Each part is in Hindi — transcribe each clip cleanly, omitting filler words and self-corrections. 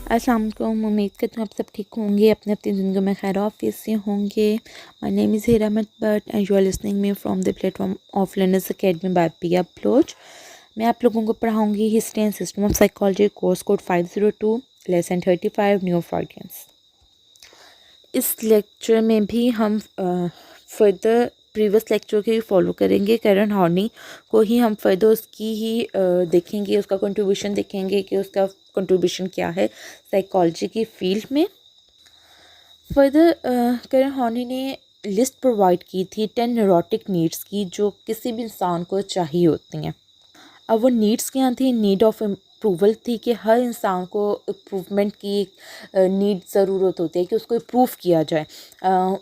अस्सलाम वालेकुम। उम्मीद करती हूँ आप सब ठीक होंगे, अपने अपनी ज़िंदगी में खैर ऑफिस से होंगे। My name is Heera Ahmed but and you are listening me from the platform of Learners Academy by Piya Baloch. मैं आप लोगों को पढ़ाऊँगी history and system of psychology, course code 502, lesson 35 new Freudians. इस लेक्चर में भी हम फर्दर प्रीवियस लेक्चर के फॉलो करेंगे। कैरन हॉर्नी को ही हम फर्दर उसकी ही देखेंगे, उसका कंट्रीब्यूशन देखेंगे कि उसका कंट्रीब्यूशन क्या है साइकोलॉजी की फील्ड में। फर्दर कैरन हॉर्नी ने लिस्ट प्रोवाइड की थी 10 न्यूरोटिक नीड्स की जो किसी भी इंसान को चाहिए होती हैं। अब वो नीड्स क्या थी? नीड ऑफ अप्रूवल थी कि हर इंसान को इम्प्रूवमेंट की नीड ज़रूरत होती है कि उसको इम्प्रूव किया जाए,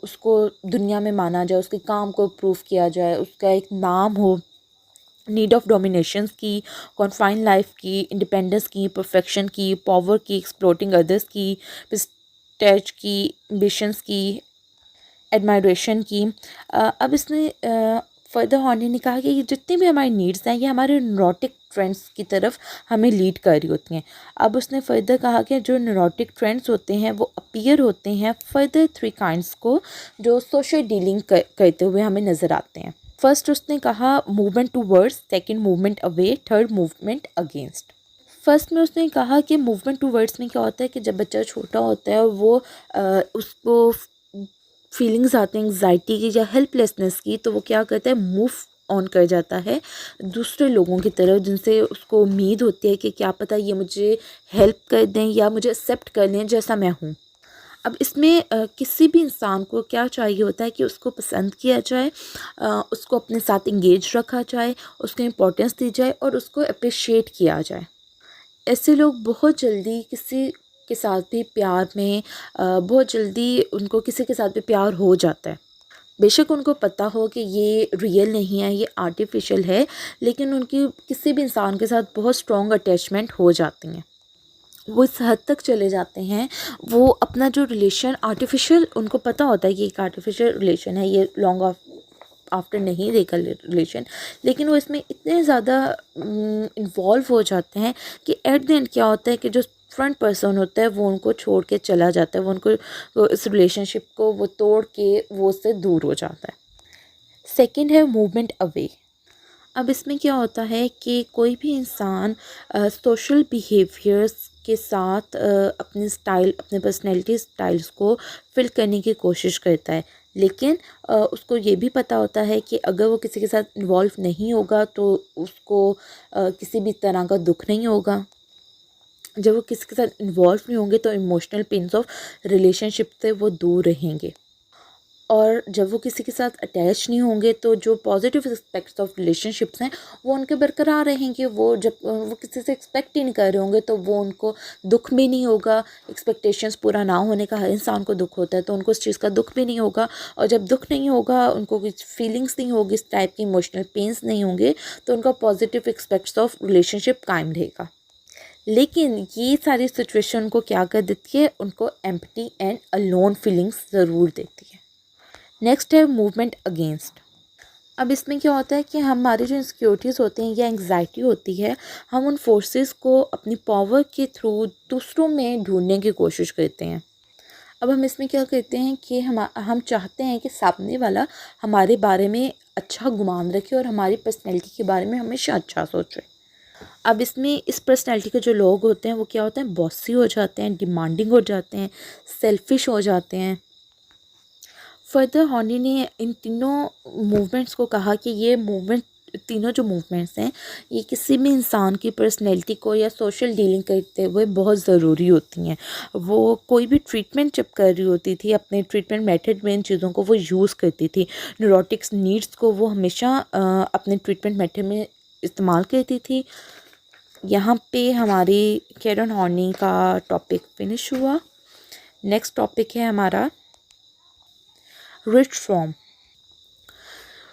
उसको दुनिया में माना जाए, उसके काम को इम्प्रूव किया जाए, उसका एक नाम हो। नीड ऑफ डोमिनेशंस की, कॉन्फाइन लाइफ की, इंडिपेंडेंस की, परफेक्शन की, पावर की, एक्सप्लोटिंग अदर्स की, प्रेस्टीज की, एम्बिशंस की, एडमायरेशन की। अब इसने फर्दर हॉर्नी ने कहा कि ये जितनी भी हमारी नीड्स हैं ये हमारे न्यूरोटिक ट्रेंड्स की तरफ हमें लीड कर रही होती हैं। अब उसने फर्दर कहा कि जो न्यूरोटिक ट्रेंड्स होते हैं वो अपीयर होते हैं फर्दर 3 काइंड्स को जो सोशल डीलिंग करते हुए हमें नज़र आते हैं। फर्स्ट उसने कहा movement towards, second movement away, third movement against. First में उसने कहा कि मूवमेंट टूवर्ड्स में क्या होता है कि जब बच्चा छोटा होता है वो उसको फीलिंग्स आते हैं एंग्जाइटी की या हेल्पलेसनेस की, तो वो क्या करता है, मूव ऑन कर जाता है दूसरे लोगों की तरफ जिनसे उसको उम्मीद होती है कि क्या पता ये मुझे हेल्प कर दें या मुझे एक्सेप्ट कर लें जैसा मैं हूँ। अब इसमें किसी भी इंसान को क्या चाहिए होता है कि उसको पसंद किया जाए, उसको अपने साथ इंगेज रखा जाए, उसको इम्पोर्टेंस दी जाए और उसको अप्रिशिएट किया जाए। ऐसे लोग बहुत जल्दी किसी के साथ भी प्यार में बहुत जल्दी उनको किसी के साथ भी प्यार हो जाता है। बेशक उनको पता हो कि ये रियल नहीं है, ये आर्टिफिशियल है, लेकिन उनकी किसी भी इंसान के साथ बहुत स्ट्रॉन्ग अटैचमेंट हो जाती हैं। वो इस हद तक चले जाते हैं, वो अपना जो रिलेशन आर्टिफिशियल, उनको पता होता है कि एक आर्टिफिशियल रिलेशन है, ये लॉन्ग आफ्टर नहीं रहेगा रिलेशन, लेकिन वो इसमें इतने ज़्यादा इन्वॉल्व हो जाते हैं कि एट द एंड क्या होता है कि जो फ्रंट पर्सन होता है वो उनको छोड़ के चला जाता है, वो उनको इस रिलेशनशिप को वो तोड़ के वो उससे दूर हो जाता है। सेकंड है मूवमेंट अवे। अब इसमें क्या होता है कि कोई भी इंसान सोशल बिहेवियर्स के साथ अपनी स्टाइल, अपने पर्सनैलिटी स्टाइल्स को फिल करने की कोशिश करता है, लेकिन उसको ये भी पता होता है कि अगर वो किसी के साथ इन्वॉल्व नहीं होगा तो उसको किसी भी तरह का दुख नहीं होगा। जब वो किसी के साथ इन्वॉल्व नहीं होंगे तो इमोशनल पेन्स ऑफ रिलेशनशिप से वो दूर रहेंगे, और जब वो किसी के साथ अटैच नहीं होंगे तो जो पॉजिटिव एस्पेक्ट्स ऑफ रिलेशनशिप्स हैं वो उनके बरकरार रहेंगे। वो जब वो किसी से एक्सपेक्ट ही नहीं कर रहे होंगे तो वो उनको दुख भी नहीं होगा। एक्सपेक्टेशंस पूरा ना होने का हर इंसान को दुख होता है, तो उनको उस चीज़ का दुख भी नहीं होगा, और जब दुख नहीं होगा उनको कुछ फीलिंग्स नहीं होगी, इस टाइप की इमोशनल पेन्स नहीं होंगे, तो उनका पॉजिटिव एस्पेक्ट्स ऑफ रिलेशनशिप कायम रहेगा। लेकिन ये सारी सिचुएशन को क्या कर देती है, उनको एम्प्टी एंड अलोन फीलिंग्स ज़रूर देती है। नेक्स्ट है मूवमेंट अगेंस्ट। अब इसमें क्या होता है कि हमारी जो इनसिक्योरिटीज़ होती हैं या एंग्जाइटी होती है, हम उन फोर्सेस को अपनी पावर के थ्रू दूसरों में ढूंढने की कोशिश करते हैं। अब हम इसमें क्या करते हैं कि हम चाहते हैं कि सामने वाला हमारे बारे में अच्छा गुमान रखे और हमारी पर्सनैलिटी के बारे में हमेशा अच्छा सोचे। अब इसमें इस पर्सनैलिटी के जो लोग होते हैं वो क्या होते हैं, बॉसी हो जाते हैं, डिमांडिंग हो जाते हैं, सेल्फिश हो जाते हैं। फर्दर हॉर्नी ने इन तीनों मूवमेंट्स को कहा कि ये मूवमेंट, तीनों जो मूवमेंट्स हैं ये किसी भी इंसान की पर्सनैलिटी को या सोशल डीलिंग करते हुए बहुत ज़रूरी होती हैं। वो कोई भी ट्रीटमेंट जब कर रही होती थी, अपने ट्रीटमेंट मेथड में इन चीज़ों को वो यूज़ करती थी। न्यूरोटिक्स नीड्स को वो हमेशा अपने ट्रीटमेंट मेथड में इस्तेमाल करती थी। यहाँ पे हमारी कैरन हॉर्नी का टॉपिक फिनिश हुआ। नेक्स्ट टॉपिक है हमारा रिच फ्रॉम।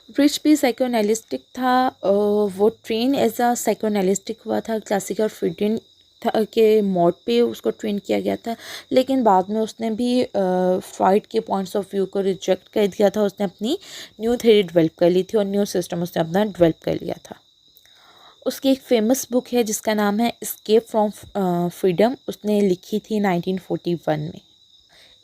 रिच भी साइकोएनालिस्टिक था, वो ट्रेन एज अ साइकोएनालिस्टिक हुआ था, क्लासिकल फ्रीडियन था के मोड पे उसको ट्रेन किया गया था, लेकिन बाद में उसने भी फ्रॉइड के पॉइंट्स ऑफ व्यू को रिजेक्ट कर दिया था। उसने अपनी न्यू थ्योरी डेवलप कर ली थी और न्यू सिस्टम उसने अपना डेवलप कर लिया था। उसकी एक फ़ेमस बुक है जिसका नाम है एस्केप फ्रॉम फ्रीडम, उसने लिखी थी 1941 में।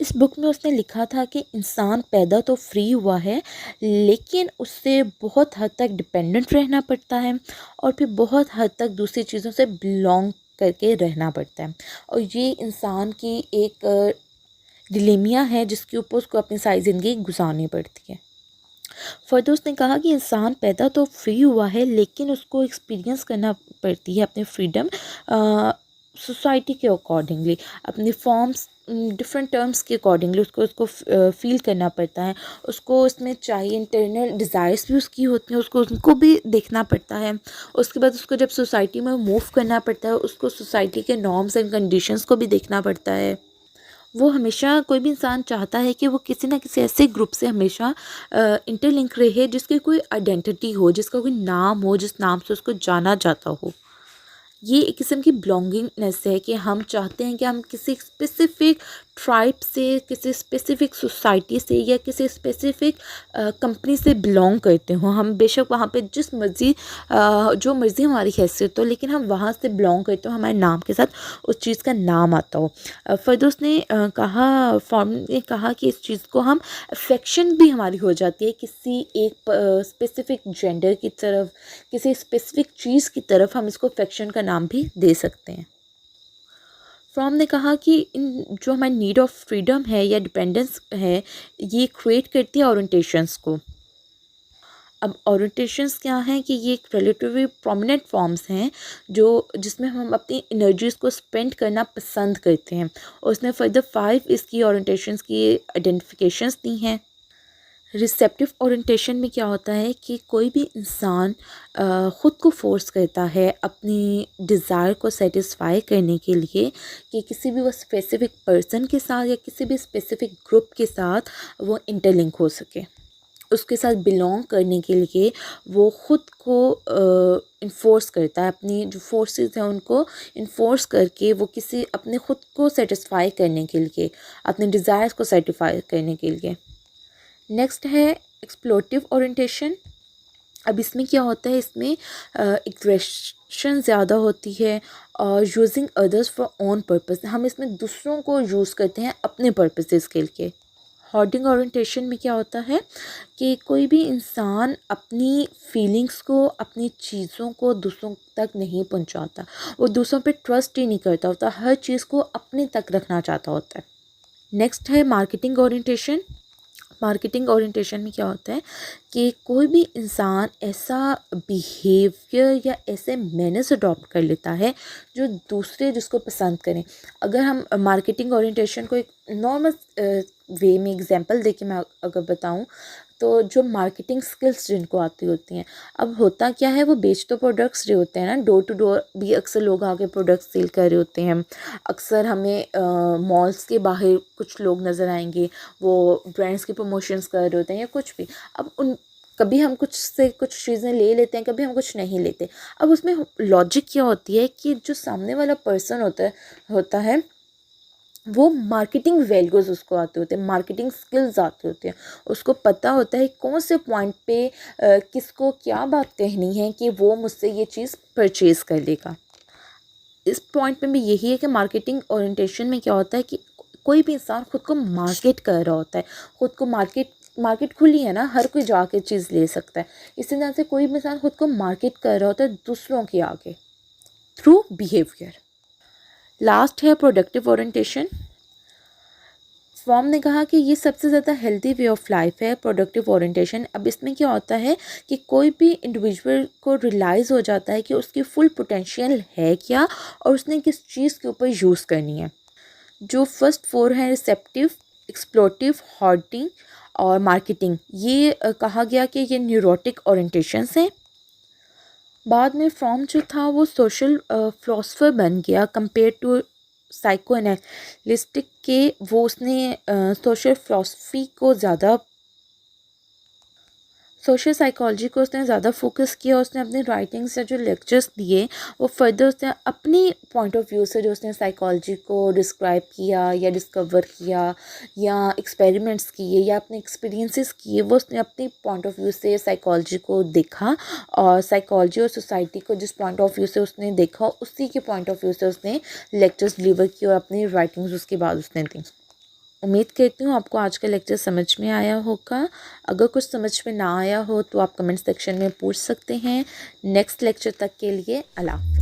इस बुक में उसने लिखा था कि इंसान पैदा तो फ्री हुआ है, लेकिन उससे बहुत हद तक डिपेंडेंट रहना पड़ता है और फिर बहुत हद तक दूसरी चीज़ों से बिलोंग करके रहना पड़ता है, और ये इंसान की एक डिलेमिया है जिसके ऊपर उसको अपनी सारी ज़िंदगी गुजारनी पड़ती है। फर्दर उसने कहा कि इंसान पैदा तो फ्री हुआ है, लेकिन उसको एक्सपीरियंस करना पड़ती है अपनी फ्रीडम सोसाइटी के अकॉर्डिंगली, अपनी फॉर्म्स डिफरेंट टर्म्स के अकॉर्डिंगली उसको उसको फील करना पड़ता है। उसको उसमें चाहिए इंटरनल डिज़ायर्स भी उसकी होती हैं, उसको उनको भी देखना पड़ता है। उसके बाद उसको जब सोसाइटी में मूव करना पड़ता है, उसको सोसाइटी के नॉर्म्स एंड कंडीशंस को भी देखना पड़ता है। वो हमेशा, कोई भी इंसान चाहता है कि वो किसी ना किसी ऐसे ग्रुप से हमेशा इंटरलिंक रहे जिसकी कोई आइडेंटिटी हो, जिसका कोई नाम हो, जिस नाम से उसको जाना जाता हो। ये एक किस्म की बिलोंगिंगनेस है कि हम चाहते हैं कि हम किसी स्पेसिफिक ट्राइब से, किसी स्पेसिफिक सोसाइटी से या किसी स्पेसिफिक कंपनी से बिलोंग करते हो। हम बेशक वहाँ पे जिस मर्ज़ी जो मर्ज़ी हमारी हैसियत हो, लेकिन हम वहाँ से बिलोंग करते हो, हमारे नाम के साथ उस चीज़ का नाम आता हो। फरदौस ने फॉर्म ने कहा कि इस चीज़ को हम अफेक्शन भी हमारी हो जाती है किसी एक स्पेसिफिक जेंडर की तरफ, किसी स्पेसिफिक चीज़ की तरफ हम इसको अफेक्शन का नाम भी दे सकते हैं। फ्रॉम ने कहा कि इन जो हमारी नीड ऑफ फ्रीडम है या डिपेंडेंस है, ये क्रिएट करती है ओरिएंटेशंस को। अब ओरिएंटेशंस क्या हैं कि ये एक रिलेटिवली प्रोमिनेंट फॉर्म्स हैं जो जिसमें हम अपनी एनर्जीज़ को स्पेंड करना पसंद करते हैं। और उसने फर्दर 5 इसकी ओरिएंटेशंस की आइडेंटिफिकेशंस दी हैं। रिसेप्टिव ओरिएंटेशन में क्या होता है कि कोई भी इंसान ख़ुद को फोर्स करता है अपनी डिज़ायर को सेटिस्फाई करने के लिए कि किसी भी वो स्पेसिफ़िक पर्सन के साथ या किसी भी स्पेसिफ़िक ग्रुप के साथ वो इंटरलिंक हो सके। उसके साथ बिलोंग करने के लिए वो ख़ुद को इन्फोर्स करता है, अपनी जो फोर्सेस हैं उनको इन्फोर्स करके वो किसी अपने ख़ुद को सेटिस्फाई करने के लिए, अपने डिज़ायर्स को सेटिस्फाई करने के लिए। नेक्स्ट है एक्सप्लोटिव ओरिएंटेशन। अब इसमें क्या होता है, इसमें एग्रेशन ज़्यादा होती है और using others for own purpose. हम इसमें दूसरों को यूज़ करते हैं अपने पर्पसेस के लिए। हॉर्डिंग ओरिएंटेशन में क्या होता है कि कोई भी इंसान अपनी फीलिंग्स को, अपनी चीज़ों को दूसरों तक नहीं पहुंचाता, वो दूसरों पे ट्रस्ट ही नहीं करता होता, हर चीज़ को अपने तक रखना चाहता होता है। नेक्स्ट है मार्केटिंग ओरिएंटेशन। मार्केटिंग ओरिएंटेशन में क्या होता है कि कोई भी इंसान ऐसा बिहेवियर या ऐसे मैनर्स अडॉप्ट कर लेता है जो दूसरे जिसको पसंद करें। अगर हम मार्केटिंग ओरिएंटेशन को एक नॉर्मल वे में एग्जांपल देके मैं अगर बताऊं, तो जो मार्केटिंग स्किल्स जिनको आती होती हैं, अब होता क्या है, वो बेच तो प्रोडक्ट्स रहे होते हैं ना, डोर टू डोर भी अक्सर लोग आके प्रोडक्ट्स सेल कर रहे होते हैं। अक्सर हमें मॉल्स के बाहर कुछ लोग नज़र आएंगे, वो ब्रांड्स के प्रमोशंस कर रहे होते हैं या कुछ भी। अब उन कभी हम कुछ से कुछ चीज़ें ले लेते हैं, कभी हम कुछ नहीं लेते। अब उसमें लॉजिक क्या होती है कि जो सामने वाला पर्सन होता है वो मार्केटिंग वैल्यूज़ उसको आते होते हैं, मार्केटिंग स्किल्स आते होते हैं। उसको पता होता है कौन से पॉइंट पे किसको क्या बात कहनी है कि वो मुझसे ये चीज़ परचेज़ कर लेगा। इस पॉइंट पे भी यही है कि मार्केटिंग ओरिएंटेशन में क्या होता है कि कोई भी इंसान खुद को मार्केट कर रहा होता है, खुद को मार्केट खुली है ना, हर कोई जाके चीज़ ले सकता है। इसी तरह से कोई भी इंसान खुद को मार्केट कर रहा होता है दूसरों के आगे थ्रू बिहेवियर। लास्ट है प्रोडक्टिव ओरिएंटेशन। फॉर्म ने कहा कि ये सबसे ज़्यादा हेल्दी वे ऑफ लाइफ है प्रोडक्टिव ओरिएंटेशन। अब इसमें क्या होता है कि कोई भी इंडिविजुअल को रियलाइज़ हो जाता है कि उसकी फुल पोटेंशियल है क्या और उसने किस चीज़ के ऊपर यूज़ करनी है। जो फर्स्ट 4 हैं, रिसेप्टिव, एक्सप्लोटिव, हॉर्डिंग और मार्केटिंग, ये कहा गया कि ये न्यूरोटिक ओरिएंटेशंस हैं। बाद में फ्रॉम जो था वो सोशल फिलोसफर बन गया कंपेयर टू साइको एनालिस्टिक के। वो उसने सोशल फिलोसफी को ज़्यादा सोशल साइकोलॉजी को उसने ज़्यादा फोकस किया। उसने अपनी राइटिंग्स या जो लेक्चर्स दिए वो फर्दर उसने अपनी पॉइंट ऑफ व्यू से जो उसने साइकोलॉजी को डिस्क्राइब किया या डिस्कवर किया या एक्सपेरिमेंट्स किए या अपने एक्सपीरियंसेस किए, वो उसने अपनी पॉइंट ऑफ व्यू से साइकोलॉजी को देखा और साइकोलॉजी और सोसाइटी को जिस पॉइंट ऑफ व्यू से उसने देखा उसी के पॉइंट ऑफ व्यू से उसने लेक्चर्स डिलीवर किए और अपनी राइटिंग्स उसके बाद उसने दी। उम्मीद करती हूँ आपको आज का लेक्चर समझ में आया होगा। अगर कुछ समझ में ना आया हो तो आप कमेंट सेक्शन में पूछ सकते हैं। नेक्स्ट लेक्चर तक के लिए अल्लाह हाफ़िज़।